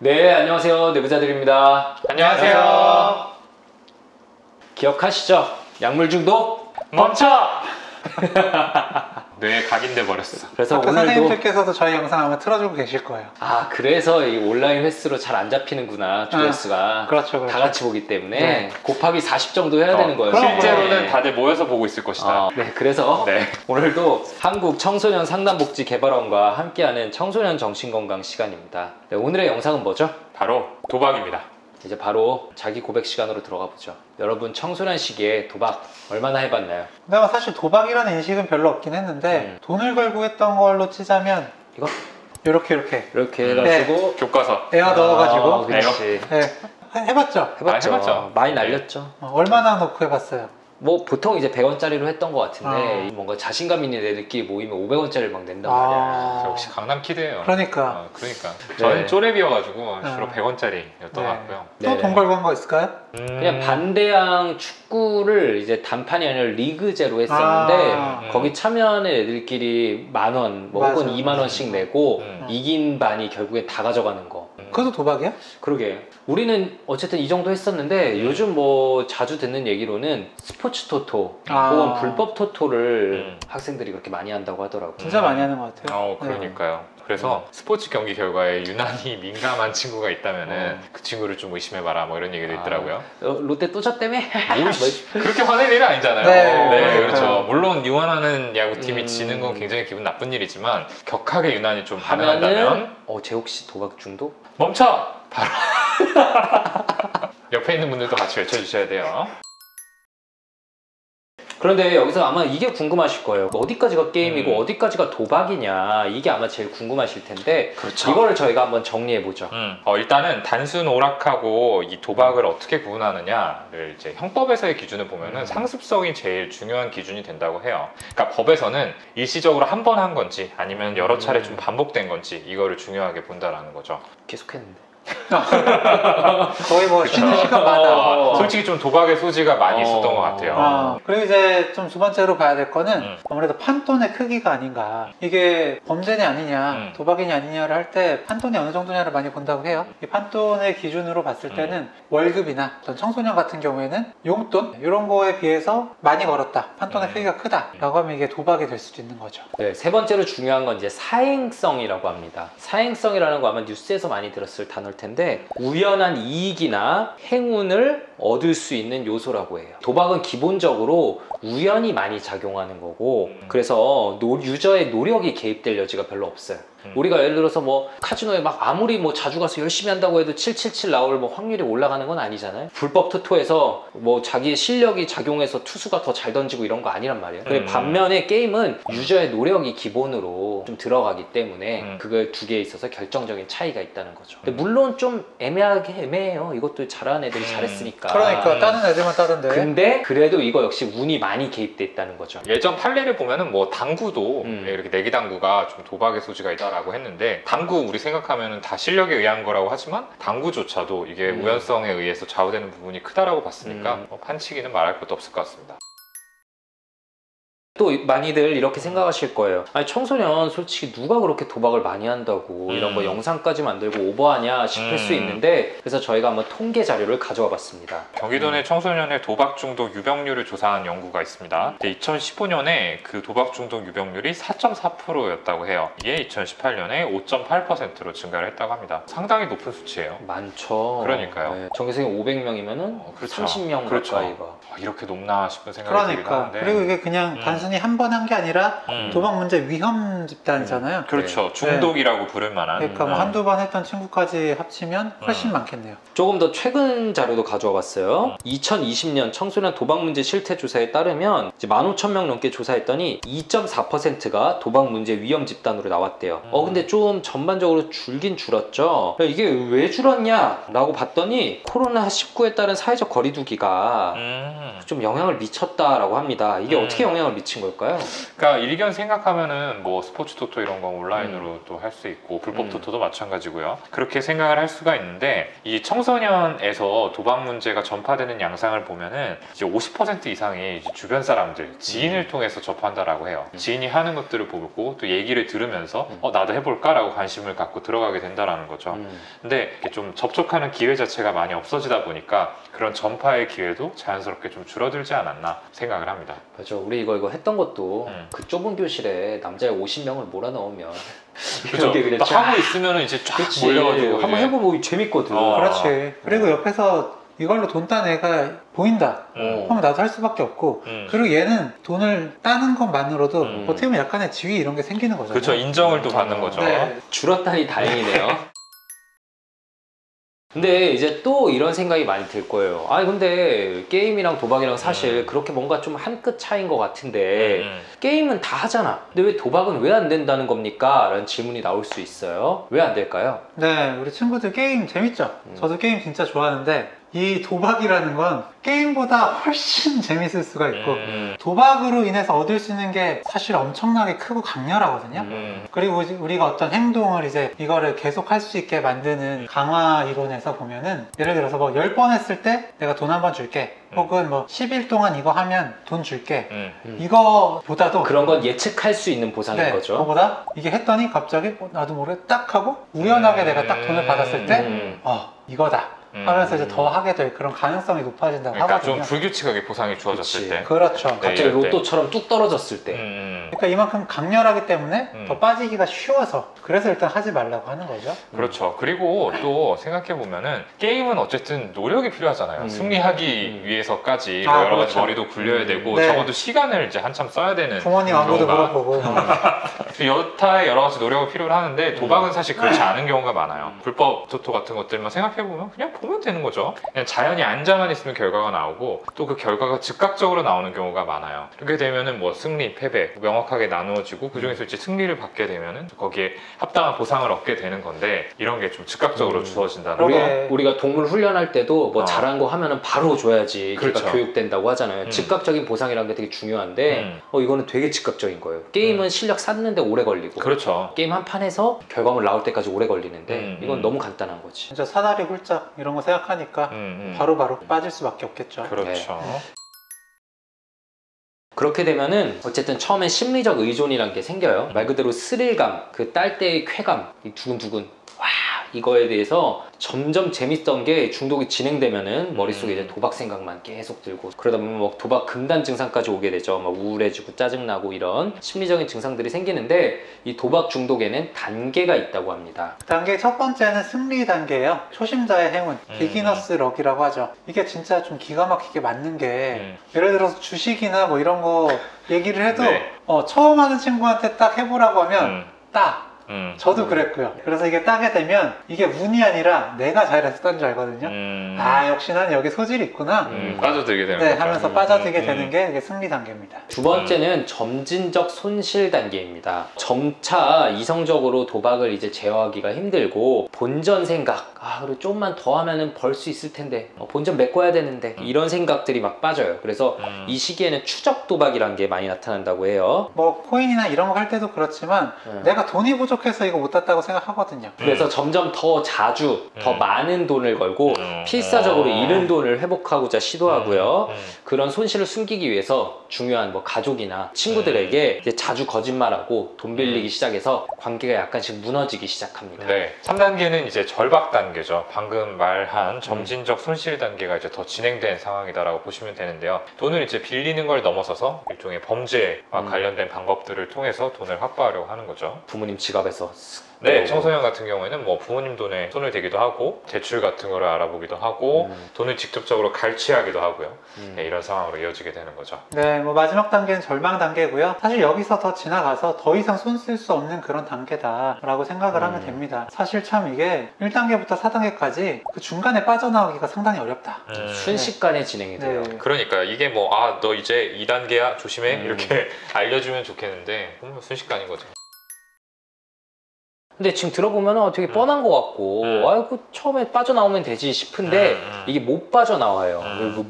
네, 안녕하세요. 내부자들입니다. 안녕하세요. 기억하시죠? 약물 중독 멈춰! 뇌에 각인돼 버렸어. 그래서 학교 오늘도 선생님들께서도 저희 영상 아마 틀어주고 계실 거예요. 그래서 이 온라인 횟수로 잘 안 잡히는구나, 조회수가. 그렇죠. 다 같이 보기 때문에 네. 곱하기 40 정도 해야 되는 거예요. 실제로는 네. 다들 모여서 보고 있을 것이다. 네, 그래서 네. 오늘도 한국 청소년 상담복지 개발원과 함께하는 청소년 정신건강 시간입니다. 네, 오늘의 영상은 뭐죠? 바로 도박입니다. 이제 바로 자기 고백 시간으로 들어가 보죠. 여러분 청소년 시기에 도박 얼마나 해봤나요? 근데 사실 도박이라는 인식은 별로 없긴 했는데 돈을 걸고 했던 걸로 치자면 이거 이렇게 이렇게 해가지고 교과서. 에어 넣어가지고 그렇지. 네. 해봤죠? 해봤죠. 해봤죠. 많이 네. 날렸죠. 얼마나 넣고 해봤어요? 뭐 보통 이제 100원짜리로 했던 것 같은데 뭔가 자신감 있는 애들끼리 모이면 500원짜리를 막 낸단 말이야. 역시 강남 키드예요. 그러니까 그러니까. 저는 네. 쪼렙이어가지고 주로 100원짜리였던 것 같고요. 네. 또 돈 걸고 한 거 있을까요? 그냥 반대항 축구를 이제 단판이 아니라 리그제로 했었는데 거기 참여하는 애들끼리 10,000원, 뭐 혹은 맞아. 20,000원씩 내고 음. 이긴 반이 결국에 다 가져가는 거. 그것도 도박이야? 그러게. 우리는 어쨌든 이 정도 했었는데 요즘 뭐 자주 듣는 얘기로는 스포츠 토토 혹은 불법 토토를 학생들이 그렇게 많이 한다고 하더라고요. 진짜 많이 하는 것 같아요. 그러니까요. 그래서 스포츠 경기 결과에 유난히 민감한 친구가 있다면은 그 친구를 좀 의심해봐라 뭐 이런 얘기도 있더라고요. 롯데 또 졌다며? 그렇게 화낼 일은 아니잖아요. 네, 그렇죠. 물론 응원하는 야구팀이 지는 건 굉장히 기분 나쁜 일이지만 격하게 유난히 좀 반응한다면 하면은 쟤 혹시 도박 중독? 멈춰! 바로 옆에 있는 분들도 같이 외쳐주셔야 돼요. 그런데 여기서 아마 이게 궁금하실 거예요. 어디까지가 게임이고 어디까지가 도박이냐, 이게 아마 제일 궁금하실 텐데 그렇죠. 이거를 저희가 한번 정리해보죠. 일단은 단순 오락하고 이 도박을 어떻게 구분하느냐를 이제 형법에서의 기준을 보면은 상습성이 제일 중요한 기준이 된다고 해요. 그러니까 법에서는 일시적으로 한 번 한 건지 아니면 여러 차례 좀 반복된 건지 이거를 중요하게 본다라는 거죠. 계속했는데. 거의 뭐 쉬는 시간마다. 솔직히 좀 도박의 소지가 많이 있었던 것 같아요. 그리고 이제 좀 두 번째로 봐야 될 거는 아무래도 판돈의 크기가 아닌가. 이게 범죄냐 아니냐, 도박이냐 아니냐를 할 때 판돈이 어느 정도냐를 많이 본다고 해요. 이 판돈의 기준으로 봤을 때는 월급이나 어떤 청소년 같은 경우에는 용돈 이런 거에 비해서 많이 걸었다, 판돈의 크기가 크다 라고 하면 이게 도박이 될 수도 있는 거죠. 네, 세 번째로 중요한 건 이제 사행성이라고 합니다. 사행성이라는 거 아마 뉴스에서 많이 들었을 단어일 텐데 우연한 이익이나 행운을 얻을 수 있는 요소라고 해요. 도박은 기본적으로 우연이 많이 작용하는 거고 그래서 유저의 노력이 개입될 여지가 별로 없어요. 우리가 예를 들어서 뭐 카지노에 막 아무리 뭐 자주 가서 열심히 한다고 해도 777 나올 뭐 확률이 올라가는 건 아니잖아요. 불법 토토에서 뭐 자기의 실력이 작용해서 투수가 더 잘 던지고 이런 거 아니란 말이에요. 근데 반면에 게임은 유저의 노력이 기본으로 좀 들어가기 때문에 그걸 두 개에 있어서 결정적인 차이가 있다는 거죠. 근데 물론 좀 애매해요. 이것도 잘하는 애들이 잘했으니까. 그러니까 다른 애들만 따른데. 근데 그래도 이거 역시 운이 많이 개입돼 있다는 거죠. 예전 판례를 보면은 뭐 당구도 이렇게 내기 당구가 좀 도박의 소지가 있다라고 했는데 당구 우리 생각하면은 다 실력에 의한 거라고 하지만 당구조차도 이게 우연성에 의해서 좌우되는 부분이 크다라고 봤으니까 판치기는 말할 것도 없을 것 같습니다. 또 많이들 이렇게 생각하실 거예요. 아니 청소년 솔직히 누가 그렇게 도박을 많이 한다고 이런 거 영상까지 만들고 오버하냐 싶을 수 있는데 그래서 저희가 한번 통계 자료를 가져와 봤습니다. 경기도 내 청소년의 도박 중독 유병률을 조사한 연구가 있습니다. 2015년에 그 도박 중독 유병률이 4.4%였다고 해요. 이게 2018년에 5.8%로 증가를 했다고 합니다. 상당히 높은 수치예요. 많죠. 그러니까요. 네. 전교생이 500명이면은 그렇죠. 30명 그렇죠. 가까이가. 이렇게 높나 싶은 생각이 들기도 그러니까 하는데 그리고 이게 그냥 단순히 한 번 한 게 아니라 도박 문제 위험 집단이잖아요. 그렇죠. 중독이라고 부를 만한 그러니까 뭐 한두 번 했던 친구까지 합치면 훨씬 많겠네요. 조금 더 최근 자료도 가져와 봤어요. 2020년 청소년 도박 문제 실태 조사에 따르면 이제 15,000명 넘게 조사했더니 2.4%가 도박 문제 위험 집단으로 나왔대요. 근데 좀 전반적으로 줄긴 줄었죠. 이게 왜 줄었냐 라고 봤더니 코로나19에 따른 사회적 거리두기가 좀 영향을 미쳤다라고 합니다. 이게 어떻게 영향을 미친 붙인 걸까요? 그러니까 일견 생각하면은 뭐 스포츠 토토 이런 거 온라인으로 또 할 수 있고 불법 토토도 마찬가지고요. 그렇게 생각을 할 수가 있는데 이 청소년에서 도박 문제가 전파되는 양상을 보면은 이제 50% 이상이 이제 주변 사람들, 지인을 통해서 접한다라고 해요. 지인이 하는 것들을 보고 또 얘기를 들으면서 나도 해볼까라고 관심을 갖고 들어가게 된다라는 거죠. 근데 이렇게 좀 접촉하는 기회 자체가 많이 없어지다 보니까 그런 전파의 기회도 자연스럽게 좀 줄어들지 않았나 생각을 합니다. 맞아. 우리 이거 했던 것도 그 좁은 교실에 남자 50명을 몰아넣으면 그렇죠. 이렇게 그냥 또 쫙 하고 있으면은 이제 쫙 그치. 몰려가지고 한번 이제. 해보면 재밌거든. 그렇지. 그리고 옆에서 이걸로 돈 딴 애가 보인다. 음. 하면 나도 할 수밖에 없고. 그리고 얘는 돈을 따는 것만으로도 어떻게 보면 약간의 지위 이런 게 생기는 거잖아요. 그렇죠. 인정을 또 받는 거죠. 네. 줄었다니 다행이네요. 근데 이제 또 이런 생각이 많이 들 거예요. 아니 근데 게임이랑 도박이랑 사실 그렇게 뭔가 좀 한 끗 차이인 것 같은데 게임은 다 하잖아. 근데 왜 도박은 왜 안 된다는 겁니까? 라는 질문이 나올 수 있어요. 왜 안 될까요? 네, 우리 친구들 게임 재밌죠? 저도 게임 진짜 좋아하는데 이 도박이라는 건 게임보다 훨씬 재밌을 수가 있고 도박으로 인해서 얻을 수 있는 게 사실 엄청나게 크고 강렬하거든요. 그리고 우리가 어떤 행동을 이제 이거를 계속 할 수 있게 만드는 강화 이론에서 보면은 예를 들어서 뭐 10번 했을 때 내가 돈 한 번 줄게 혹은 뭐 10일 동안 이거 하면 돈 줄게 이거보다도 그런 건 예측할 수 있는 보상인 네, 거죠. 그거보다 이게 했더니 갑자기 나도 모르게 딱 하고 우연하게 내가 딱 돈을 받았을 때 이거다 하면서 이제 더 하게 될 그런 가능성이 높아진다고 그러니까 하거든요. 좀 불규칙하게 보상이 주어졌을 그치. 때. 그렇죠. 네, 갑자기 이럴 때. 로또처럼 뚝 떨어졌을 때. 그러니까 이만큼 강렬하기 때문에 더 빠지기가 쉬워서 그래서 일단 하지 말라고 하는 거죠. 그렇죠. 그리고 또 생각해보면은 게임은 어쨌든 노력이 필요하잖아요. 승리하기 위해서까지 뭐 여러 가지 그렇죠. 머리도 굴려야 되고 네. 적어도 시간을 이제 한참 써야 되는 부모님 안부도 경우가 물어보고 여타의 여러 가지 노력을 필요로 하는데 도박은 사실 그렇지 않은 경우가 많아요. 불법 토토 같은 것들만 생각해보면 그냥 보면 되는 거죠. 그냥 자연히 앉아만 있으면 결과가 나오고 또 그 결과가 즉각적으로 나오는 경우가 많아요. 그렇게 되면은 뭐 승리, 패배 명확하게 나누어지고 그 중에서 이제 승리를 받게 되면은 거기에 합당한 보상을 얻게 되는 건데 이런 게 좀 즉각적으로 주어진다는 거. 우리가 동물 훈련할 때도 뭐 잘한 거 하면은 바로 줘야지 그렇죠. 걔가 교육된다고 하잖아요. 즉각적인 보상이라는 게 되게 중요한데 이거는 되게 즉각적인 거예요. 게임은 실력 쌓는데 오래 걸리고 그렇죠. 게임 한 판에서 결과물 나올 때까지 오래 걸리는데 이건 너무 간단한 거지. 진짜 사다리 훌짝 이런 거 생각하니까 바로바로 빠질 수밖에 없겠죠. 그렇죠. 그렇게 되면은 어쨌든 처음엔 심리적 의존이란 게 생겨요. 말 그대로 스릴감, 그 딸 때의 쾌감, 이 두근두근 와 이거에 대해서 점점 재밌던 게 중독이 진행되면은 머릿속에 이제 도박 생각만 계속 들고 그러다 보면 뭐 도박 금단 증상까지 오게 되죠. 막 우울해지고 짜증나고 이런 심리적인 증상들이 생기는데 이 도박 중독에는 단계가 있다고 합니다. 단계 첫 번째는 승리 단계예요. 초심자의 행운, 비기너스 럭이라고 하죠. 이게 진짜 좀 기가 막히게 맞는 게 예를 들어서 주식이나 뭐 이런 거 얘기를 해도 네. 처음 하는 친구한테 딱 해보라고 하면 딱 저도 그랬고요. 그래서 이게 따게 되면 이게 운이 아니라 내가 잘했었던 줄 알거든요. 아 역시 난 여기 소질이 있구나. 빠져들게 되는 네, 거죠. 하면서 빠져들게 되는 게 이게 승리 단계입니다. 두 번째는 점진적 손실 단계입니다. 점차 이성적으로 도박을 이제 제어하기가 힘들고 본전 생각, 그리고 좀만 더 하면은 벌 수 있을 텐데 본전 메꿔야 되는데 이런 생각들이 막 빠져요. 그래서 이 시기에는 추적 도박이라는 게 많이 나타난다고 해요. 뭐 코인이나 이런 거 할 때도 그렇지만 내가 돈이 부족해서 이거 못 땄다고 생각하거든요. 그래서 점점 더 자주 더 많은 돈을 걸고 필사적으로 잃은 돈을 회복하고자 시도하고요. 그런 손실을 숨기기 위해서 중요한 뭐 가족이나 친구들에게 이제 자주 거짓말하고 돈 빌리기 시작해서 관계가 약간씩 무너지기 시작합니다. 네. 3단계는 이제 절박 단계죠. 방금 말한 점진적 손실 단계가 이제 더 진행된 상황이다라고 보시면 되는데요. 돈을 이제 빌리는 걸 넘어서서 일종의 범죄와 관련된 방법들을 통해서 돈을 확보하려고 하는 거죠. 부모님 지갑에서 네, 청소년 같은 경우에는 뭐 부모님 돈에 손을 대기도 하고 대출 같은 거를 알아보기도 하고 돈을 직접적으로 갈취하기도 하고요. 네, 이런 상황으로 이어지게 되는 거죠. 네, 뭐 마지막 단계는 절망 단계고요. 사실 여기서 더 지나가서 더 이상 손 쓸 수 없는 그런 단계다라고 생각을 하면 됩니다. 사실 참 이게 1단계부터 4단계까지 그 중간에 빠져나오기가 상당히 어렵다. 순식간에 진행이 돼요. 네. 그러니까 이게 뭐 너 이제 2단계야 조심해 이렇게 알려주면 좋겠는데 순식간인 거죠. 근데 지금 들어보면 되게 뻔한 것 같고 아이고 처음에 빠져나오면 되지 싶은데 이게 못 빠져나와요.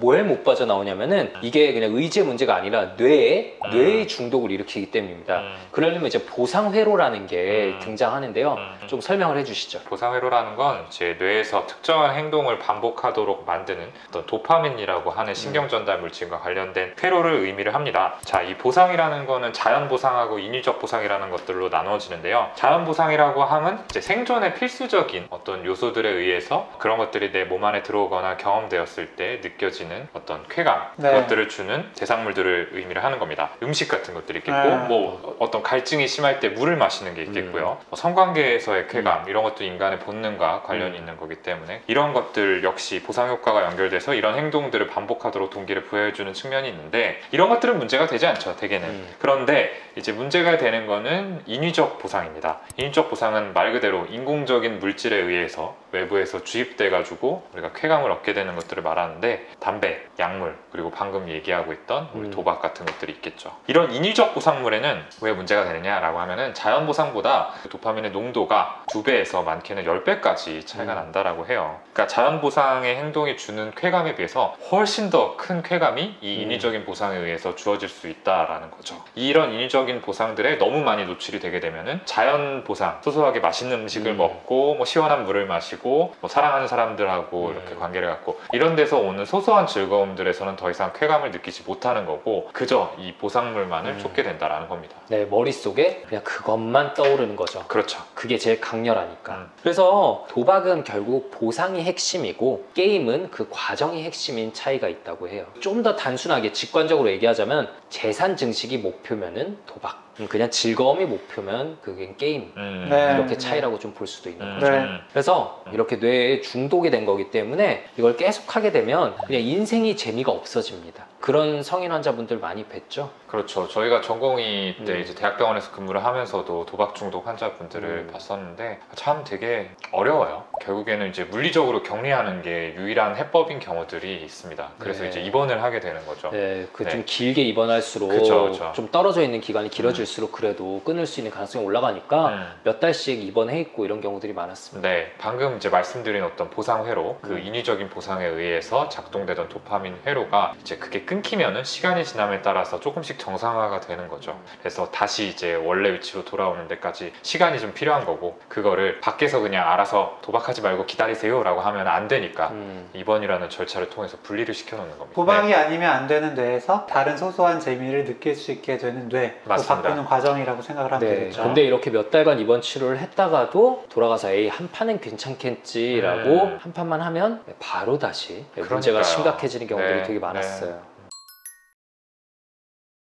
왜 못 빠져나오냐면은 이게 그냥 의지의 문제가 아니라 뇌의 중독을 일으키기 때문입니다. 그러려면 이제 보상회로라는 게 등장하는데요. 좀 설명을 해주시죠. 보상회로라는 건 이제 뇌에서 특정한 행동을 반복하도록 만드는 어떤 도파민이라고 하는 신경전달 물질과 관련된 회로를 의미를 합니다. 자, 이 보상이라는 거는 자연 보상하고 인위적 보상이라는 것들로 나눠지는데요. 자연 보상이라고 하면 이제 생존에 필수적인 어떤 요소들에 의해서 그런 것들이 내 몸 안에 들어오거나 경험되었을 때 느껴지는 어떤 쾌감, 네. 그것들을 주는 대상물들을 의미를 하는 겁니다. 음식 같은 것들이 있겠고 뭐 어떤 갈증이 심할 때 물을 마시는 게 있겠고요. 뭐 성관계에서의 쾌감 이런 것도 인간의 본능과 관련이 있는 거기 때문에 이런 것들 역시 보상 효과가 연결돼서 이런 행동들을 반복하도록 동기를 부여해주는 측면이 있는데 이런 것들은 문제가 되지 않죠, 대개는. 그런데 이제 문제가 되는 거는 인위적 보상입니다. 인위적 보상은 말 그대로 인공적인 물질에 의해서 외부에서 주입돼 가지고 우리가 쾌감을 얻게 되는 것들을 말하는데 담배, 약물, 그리고 방금 얘기하고 있던 우리 도박 같은 것들이 있겠죠. 이런 인위적 보상물에는 왜 문제가 되느냐라고 하면은 자연 보상보다 도파민의 농도가 2배에서 많게는 10배까지 차이가 난다라고 해요. 그러니까 자연 보상의 행동이 주는 쾌감에 비해서 훨씬 더 큰 쾌감이 이 인위적인 보상에 의해서 주어질 수 있다라는 거죠. 이런 인위적인 보상들에 너무 많이 노출이 되게 되면은 자연 보상, 소소하게 맛있는 음식을 먹고 뭐 시원한 물을 마시고 뭐 사랑하는 사람들하고 이렇게 관계를 갖고 이런 데서 오는 소소한 즐거움들에서는 더 이상 쾌감을 느끼지 못하는 거고 그저 이 보상물만을 쫓게 된다라는 겁니다. 네, 머릿속에 그냥 그것만 떠오르는 거죠. 그렇죠. 그게 제일 강렬하니까. 그래서 도박은 결국 보상이 핵심이고 게임은 그 과정이 핵심인 차이가 있다고 해요. 좀 더 단순하게 직관적으로 얘기하자면 재산 증식이 목표면은 도박, 그냥 즐거움이 목표면 그게 게임. 네. 이렇게 차이라고 좀 볼 수도 있는 거죠. 네. 그래서 이렇게 뇌에 중독이 된 거기 때문에 이걸 계속 하게 되면 그냥 인생이 재미가 없어집니다. 그런 성인 환자분들 많이 뵀죠? 그렇죠. 저희가 전공의 때 이제 대학병원에서 근무를 하면서도 도박 중독 환자분들을 봤었는데 참 되게 어려워요. 결국에는 이제 물리적으로 격리하는 게 유일한 해법인 경우들이 있습니다. 그래서 네. 이제 입원을 하게 되는 거죠. 네, 그 좀 네. 길게 입원할수록 그쵸. 좀 떨어져 있는 기간이 길어질수록 그래도 끊을 수 있는 가능성이 올라가니까 몇 달씩 입원해 있고 이런 경우들이 많았습니다. 네, 방금 이제 말씀드린 어떤 보상 회로, 그 인위적인 보상에 의해서 작동되던 도파민 회로가 이제 그게 끊기면은 시간이 지남에 따라서 조금씩 정상화가 되는 거죠. 그래서 다시 이제 원래 위치로 돌아오는 데까지 시간이 좀 필요한 거고 그거를 밖에서 그냥 알아서 도박하지 말고 기다리세요라고 하면 안 되니까 입원이라는 절차를 통해서 분리를 시켜놓는 겁니다. 도박이 네. 아니면 안 되는 뇌에서 다른 소소한 재미를 느낄 수 있게 되는 뇌, 또 맞습니다. 바꾸는 과정이라고 생각을 하면 네, 되겠죠. 근데 이렇게 몇 달간 입원 치료를 했다가도 돌아가서 에이 한 판은 괜찮겠지라고 한 판만 하면 바로 다시 문제가 그러니까요. 심각해지는 경우들이 네, 되게 많았어요.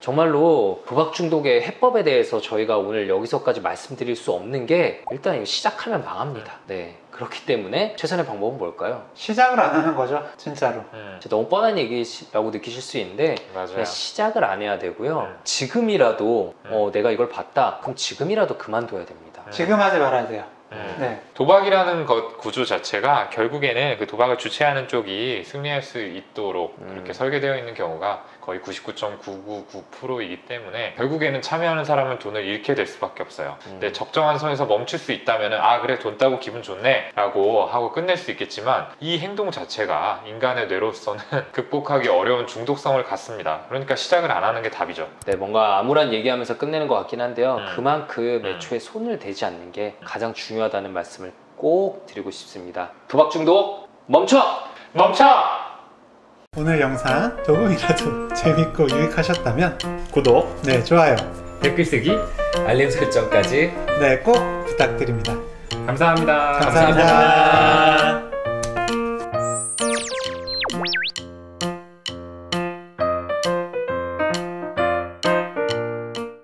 정말로 도박 중독의 해법에 대해서 저희가 오늘 여기서까지 말씀드릴 수 없는 게 일단 이거 시작하면 망합니다. 네, 그렇기 때문에 최선의 방법은 뭘까요? 시작을 안 하는 거죠, 진짜로. 너무 뻔한 얘기라고 느끼실 수 있는데 맞아요. 그냥 시작을 안 해야 되고요. 지금이라도 내가 이걸 봤다. 그럼 지금이라도 그만둬야 됩니다. 지금 하지 말아야 돼요. 네. 도박이라는 것 구조 자체가 결국에는 그 도박을 주최하는 쪽이 승리할 수 있도록 이렇게 설계되어 있는 경우가 거의 99.999%이기 때문에 결국에는 참여하는 사람은 돈을 잃게 될 수밖에 없어요. 근데 적정한 선에서 멈출 수 있다면 아 그래 돈 따고 기분 좋네 라고 하고 끝낼 수 있겠지만 이 행동 자체가 인간의 뇌로서는 극복하기 어려운 중독성을 갖습니다. 그러니까 시작을 안 하는 게 답이죠. 네, 뭔가 암울한 얘기하면서 끝내는 것 같긴 한데요. 그만큼 애초에 손을 대지 않는 게 가장 중요하다는 말씀을 꼭 드리고 싶습니다. 도박 중독 멈춰! 멈춰! 오늘 영상 조금이라도 재밌고 유익하셨다면 구독, 네, 좋아요. 댓글 쓰기, 알림 설정까지 네, 꼭 부탁드립니다. 감사합니다. 감사합니다.